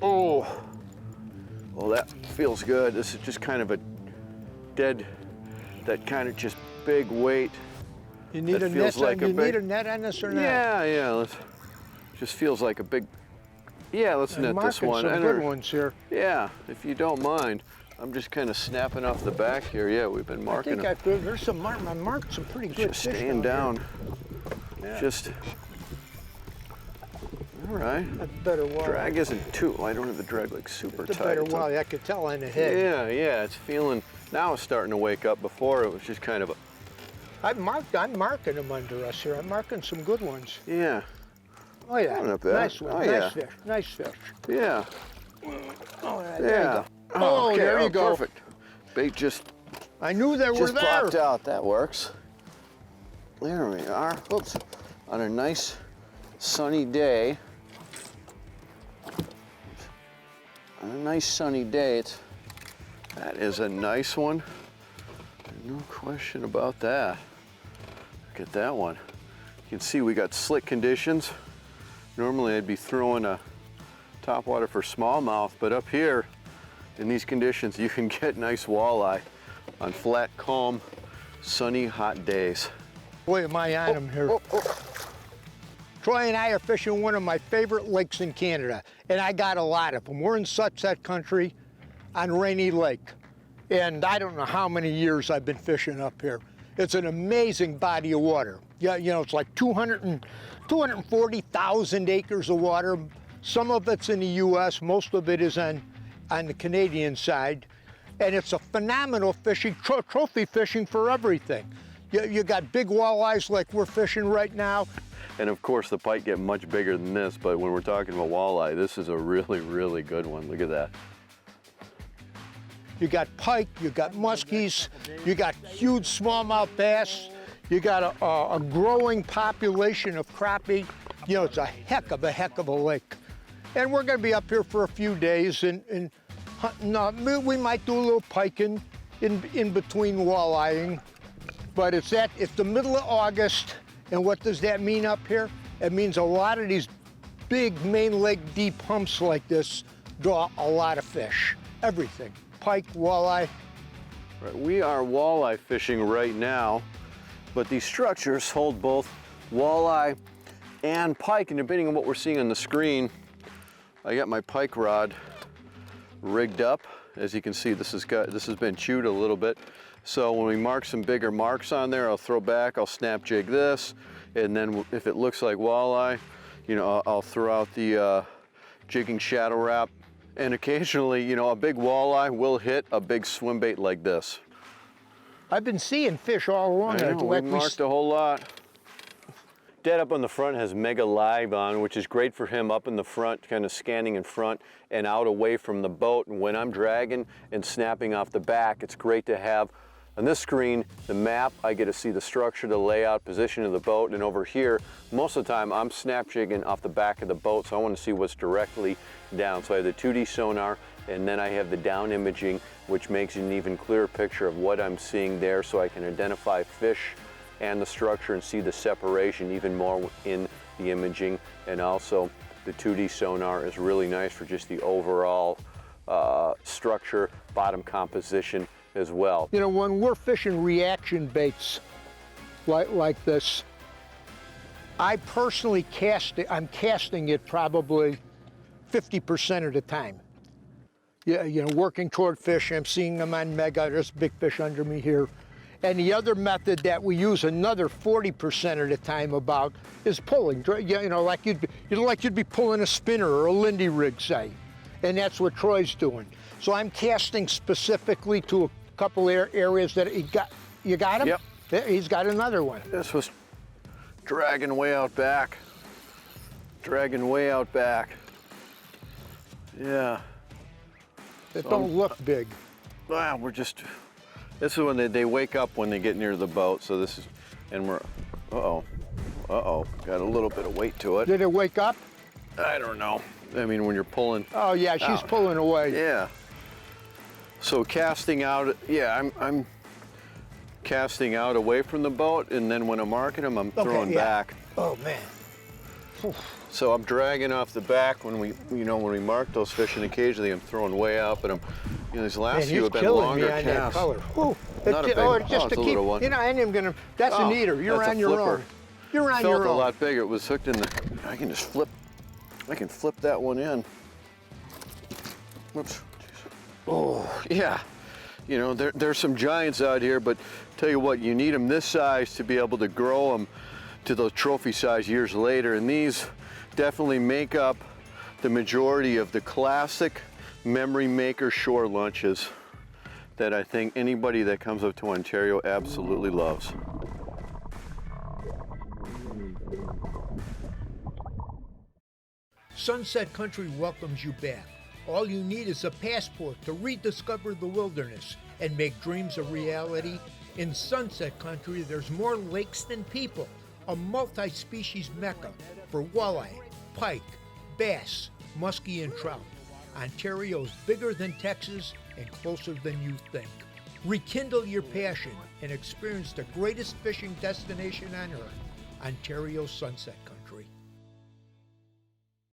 Oh, well, that feels good. This is just kind of a dead, that kind of just big weight. You need a net. Need a net on this or not? Yeah. Just feels like a big. Yeah, let's net this one. Some good ones here. Yeah, if you don't mind. I'm just kind of snapping off the back here. Yeah, we've been marking them. There's some I marked some pretty good just fish staying down. Yeah. Just. All right. That's better walleye. Drag isn't too. I don't have the drag like super tight. It's a better walleye. I could tell on the head. Yeah. It's feeling. Now it's starting to wake up. Before it was just kind of a. I'm marking them under us here. I'm marking some good ones. Yeah. Oh yeah. Not bad. Nice one. Oh, nice yeah. fish. Nice fish. Yeah. Oh, there you go. Oh, okay. There you go. Perfect. Bait just. I knew they were there. Just popped out. That works. There we are. Oops. On a nice sunny day. That is a nice one. No question about that. Look at that one. You can see we got slick conditions. Normally I'd be throwing a topwater for smallmouth, but up here in these conditions you can get nice walleye on flat, calm, sunny, hot days. Boy, am I on them here. Troy and I are fishing one of my favorite lakes in Canada, and I got a lot of them. We're in Sunset Country on Rainy Lake, and I don't know how many years I've been fishing up here. It's an amazing body of water. Yeah, you know, it's like 240,000 acres of water. Some of it's in the U.S., most of it is on the Canadian side, and it's a phenomenal fishing, trophy fishing for everything. You got big walleyes like we're fishing right now. And of course the pike get much bigger than this, but when we're talking about walleye, this is a really, really good one. Look at that. You got pike, you got muskies, you got huge smallmouth bass, you got a growing population of crappie. You know, it's a heck of a lake. And we're gonna be up here for a few days and hunting. We might do a little piking in between walleyeing, but it's the middle of August, and what does that mean up here? It means a lot of these big main lake deep humps like this draw a lot of fish, everything. Pike, walleye. Right, we are walleye fishing right now, but these structures hold both walleye and pike, and depending on what we're seeing on the screen, I got my pike rod rigged up. As you can see, this has been chewed a little bit. So when we mark some bigger marks on there, I'll throw back, I'll snap jig this, and then if it looks like walleye, you know, I'll throw out the jigging shadow wrap. And occasionally, you know, a big walleye will hit a big swim bait like this. I've been seeing fish all along. I know, we marked a whole lot. Dad up on the front has Mega Live on, which is great for him up in the front, kind of scanning in front and out away from the boat. And when I'm dragging and snapping off the back, it's great to have on this screen the map. I get to see the structure, the layout, position of the boat. And over here, most of the time I'm snap jigging off the back of the boat, so I want to see what's directly down. So I have the 2D sonar, and then I have the down imaging, which makes an even clearer picture of what I'm seeing there, so I can identify fish and the structure and see the separation even more in the imaging. And also the 2D sonar is really nice for just the overall structure, bottom composition as well. You know, when we're fishing reaction baits like this, I personally I'm casting it probably 50% of the time. Yeah, you know, working toward fish, I'm seeing them on Mega. There's a big fish under me here. And the other method that we use another 40% of the time about is pulling. You know, like you'd be pulling a spinner or a Lindy rig, say. And that's what Troy's doing. So I'm casting specifically to a couple areas that he got. You got him? Yep. Yeah, he's got another one. This was dragging way out back. Dragging way out back. Yeah. It don't look big. Wow, this is when they wake up when they get near the boat. So this is, and we're, got a little bit of weight to it. Did it wake up? I don't know. I mean, when you're pulling. Oh yeah, she's pulling away. Yeah. So casting out, yeah, I'm casting out away from the boat, and then when I'm marking them, I'm throwing back. Oh man. So I'm dragging off the back when we mark those fish, and occasionally I'm throwing way out, but these last few have been longer me on that casts. color. Not a big one. Just It's to a keep, little one. I ain't even gonna, that's an eater. You're That's a on your flipper. own. You're on Felt your a own. lot bigger. It was hooked in the, I can flip that one in. Whoops. Oh, yeah. There's some giants out here, but tell you what, you need them this size to be able to grow them to the trophy size years later, and these definitely make up the majority of the classic memory maker shore lunches that I think anybody that comes up to Ontario absolutely loves. Sunset Country welcomes you back. All you need is a passport to rediscover the wilderness and make dreams a reality. In Sunset Country, there's more lakes than people, a multi-species mecca for walleye, pike, bass, muskie, and trout. Ontario's bigger than Texas and closer than you think. Rekindle your passion and experience the greatest fishing destination on earth, Ontario Sunset Country.